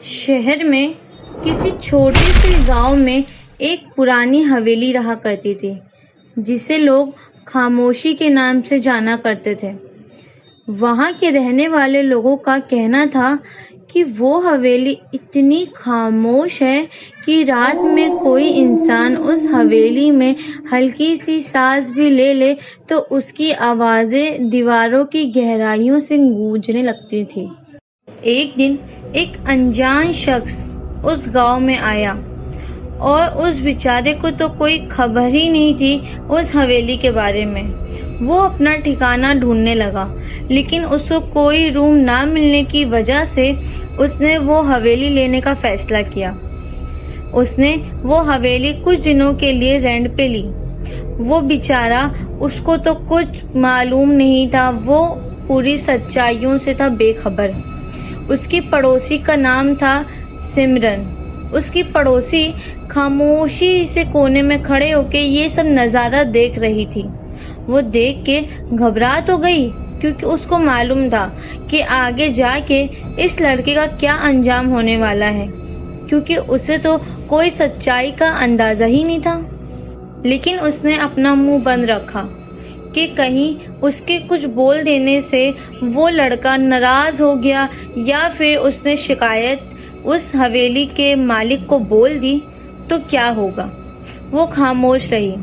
शहर में किसी छोटे से गांव में एक पुरानी हवेली रहा करती थी, जिसे लोग खामोशी के नाम से जाना करते थे। वहां के रहने वाले लोगों का कहना था कि वो हवेली इतनी खामोश है कि रात में कोई इंसान उस हवेली में हल्की सी सांस भी ले ले तो उसकी आवाजें दीवारों की गहराइयों से गूंजने लगती थी। एक दिन एक अनजान शख्स उस गांव में आया और उस बेचारे को तो कोई खबर ही नहीं थी उस हवेली के बारे में। वो अपना ठिकाना ढूंढने लगा, लेकिन उसको कोई रूम ना मिलने की वजह से उसने वो हवेली लेने का फैसला किया। उसने वो हवेली कुछ दिनों के लिए रेंट पे ली। वो बेचारा, उसको तो कुछ मालूम नहीं था, वो पूरी सच्चाइयों से था बेखबर। उसकी पड़ोसी का नाम था सिमरन। उसकी पड़ोसी खामोशी से कोने में खड़े होके ये सब नज़ारा देख रही थी। वो देख के घबरा तो गई, क्योंकि उसको मालूम था कि आगे जाके इस लड़के का क्या अंजाम होने वाला है, क्योंकि उसे तो कोई सच्चाई का अंदाज़ा ही नहीं था। लेकिन उसने अपना मुंह बंद रखा कि कहीं उसके कुछ बोल देने से वो लड़का नाराज़ हो गया या फिर उसने शिकायत उस हवेली के मालिक को बोल दी तो क्या होगा। वो खामोश रही।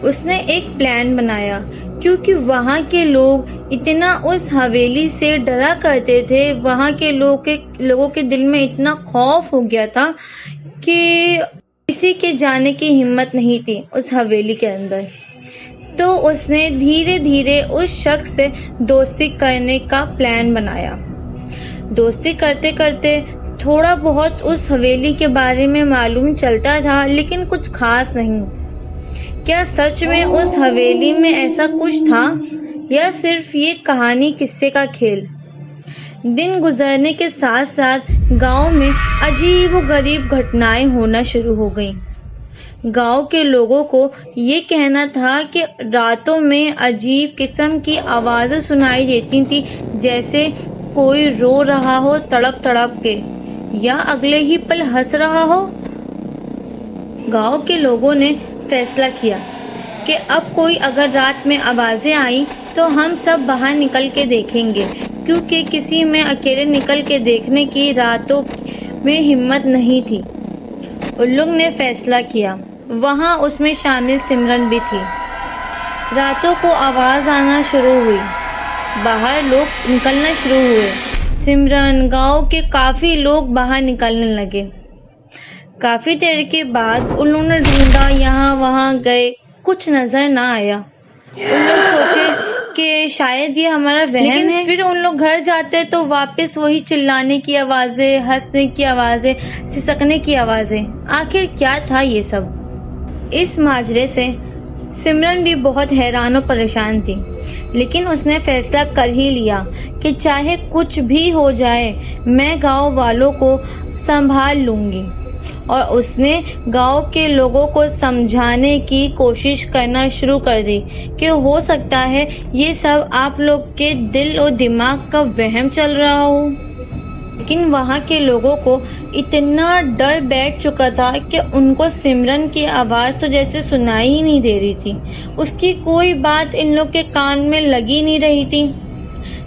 उसने एक प्लान बनाया, क्योंकि वहाँ के लोग इतना उस हवेली से डरा करते थे, वहाँ के लोगों के दिल में इतना खौफ हो गया था कि किसी के जाने की हिम्मत नहीं थी उस हवेली के अंदर। तो उसने धीरे धीरे उस शख्स से दोस्ती करने का प्लान बनाया। दोस्ती करते करते थोड़ा बहुत उस हवेली के बारे में मालूम चलता था, लेकिन कुछ खास नहीं। क्या सच में उस हवेली में ऐसा कुछ था, या सिर्फ ये कहानी किस्से का खेल? दिन गुजरने के साथ साथ गांव में अजीबोगरीब घटनाएं होना शुरू हो गईं। गांव के लोगों को ये कहना था कि रातों में अजीब किस्म की आवाज़ें सुनाई देती थी, जैसे कोई रो रहा हो तड़प तड़प के, या अगले ही पल हंस रहा हो। गांव के लोगों ने फैसला किया कि अब कोई अगर रात में आवाज़ें आई तो हम सब बाहर निकल के देखेंगे, क्योंकि किसी में अकेले निकल के देखने की रातों में हिम्मत नहीं थी। उन लोग ने फैसला किया। वहाँ उसमें शामिल सिमरन भी थी। रातों को आवाज़ आना शुरू हुई, बाहर लोग निकलना शुरू हुए। सिमरन, गांव के काफ़ी लोग बाहर निकलने लगे। काफ़ी देर के बाद उन्होंने ढूंढा, यहाँ वहाँ गए, कुछ नज़र ना आया। उन लोग सोचे कि शायद ये हमारा वहम है। फिर उन लोग घर जाते तो वापस वही चिल्लाने की आवाज़ें, हंसने की आवाज़ें, सिसकने की आवाज़ें। आखिर क्या था ये सब? इस माजरे से सिमरन भी बहुत हैरान और परेशान थी, लेकिन उसने फैसला कर ही लिया कि चाहे कुछ भी हो जाए, मैं गांव वालों को संभाल लूँगी। और उसने गांव के लोगों को समझाने की कोशिश करना शुरू कर दी कि हो सकता है ये सब आप लोग के दिल और दिमाग का वहम चल रहा हो। लेकिन वहाँ के लोगों को इतना डर बैठ चुका था कि उनको सिमरन की आवाज़ तो जैसे सुनाई ही नहीं दे रही थी। उसकी कोई बात इन लोग के कान में लगी नहीं रही थी।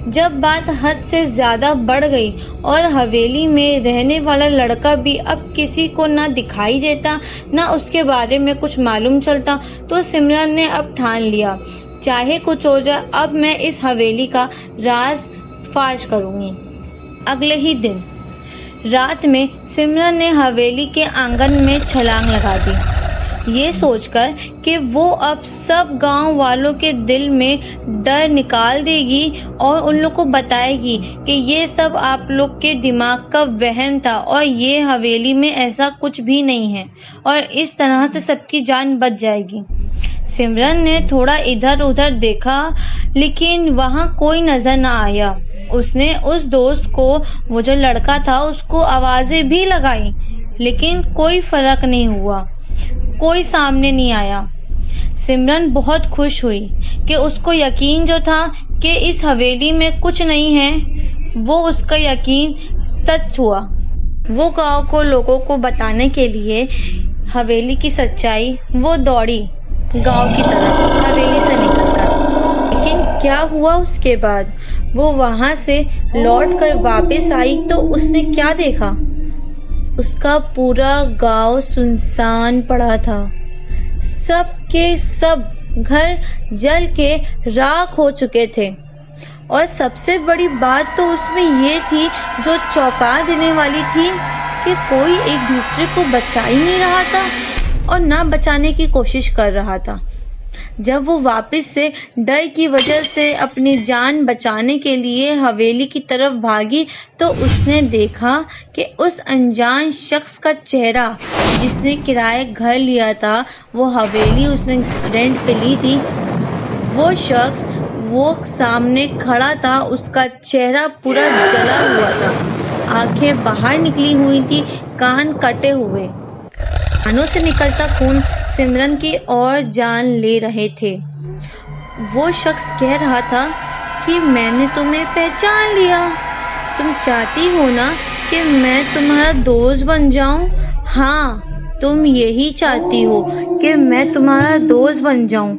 जब बात हद से ज़्यादा बढ़ गई और हवेली में रहने वाला लड़का भी अब किसी को ना दिखाई देता, ना उसके बारे में कुछ मालूम चलता, तो सिमरन ने अब ठान लिया, चाहे कुछ हो जाए, अब मैं इस हवेली का राज फाश करूँगी। अगले ही दिन रात में सिमरन ने हवेली के आंगन में छलांग लगा दी, ये सोचकर कि वो अब सब गांव वालों के दिल में डर निकाल देगी और उन लोग को बताएगी कि ये सब आप लोग के दिमाग का वहम था और ये हवेली में ऐसा कुछ भी नहीं है, और इस तरह से सबकी जान बच जाएगी। सिमरन ने थोड़ा इधर उधर देखा, लेकिन वहाँ कोई नज़र ना आया। उसने उस दोस्त को, वो जो लड़का था, उसको आवाज़ें भी लगाई, लेकिन कोई फ़र्क नहीं हुआ, कोई सामने नहीं आया। सिमरन बहुत खुश हुई कि उसको यकीन जो था कि इस हवेली में कुछ नहीं है, वो उसका यकीन सच हुआ। वो गांव को लोगों को बताने के लिए हवेली की सच्चाई वो दौड़ी गांव की तरफ हवेली से निकलकर। लेकिन क्या हुआ उसके बाद? वो वहां से लौटकर वापस आई तो उसने क्या देखा? उसका पूरा गांव सुनसान पड़ा था। सब के सब घर जल के राख हो चुके थे और सबसे बड़ी बात तो उसमें ये थी जो चौंका देने वाली थी कि कोई एक दूसरे को बचा ही नहीं रहा था और ना बचाने की कोशिश कर रहा था। जब वो वापस से डर की वजह से अपनी जान बचाने के लिए हवेली की तरफ भागी तो उसने देखा कि उस अनजान शख्स का चेहरा जिसने किराए घर लिया था, वो हवेली उसने रेंट पे ली थी, वो शख्स वो सामने खड़ा था। उसका चेहरा पूरा जला हुआ था, आंखें बाहर निकली हुई थी, कान कटे हुए, कानों से निकलता खून सिमरन की ओर जान ले रहे थे। वो शख्स कह रहा था कि मैंने तुम्हें पहचान लिया। तुम चाहती हो ना कि मैं तुम्हारा दोस्त बन जाऊं? हाँ, तुम यही चाहती हो कि मैं तुम्हारा दोस्त बन जाऊं।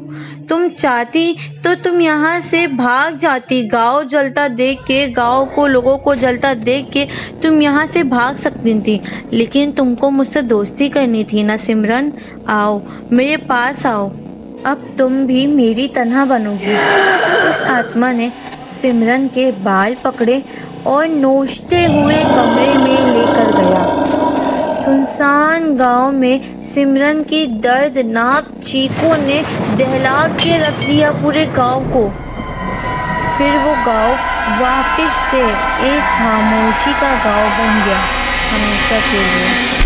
तुम चाहती तो तुम यहाँ से भाग जाती। गांव जलता देख के, गांव को लोगों को जलता देख के तुम यहाँ से भाग सकती थी, लेकिन तुमको मुझसे दोस्ती करनी थी ना सिमरन। आओ मेरे पास आओ, अब तुम भी मेरी तरह बनोगी। उस आत्मा ने सिमरन के बाल पकड़े और नोचते हुए कमरे में लेकर गया। सुनसान गांव में सिमरन की दर्दनाक चीखों ने दहला के रख दिया पूरे गांव को। फिर वो गांव वापस से एक खामोशी का गांव बन गया, हमेशा के लिए।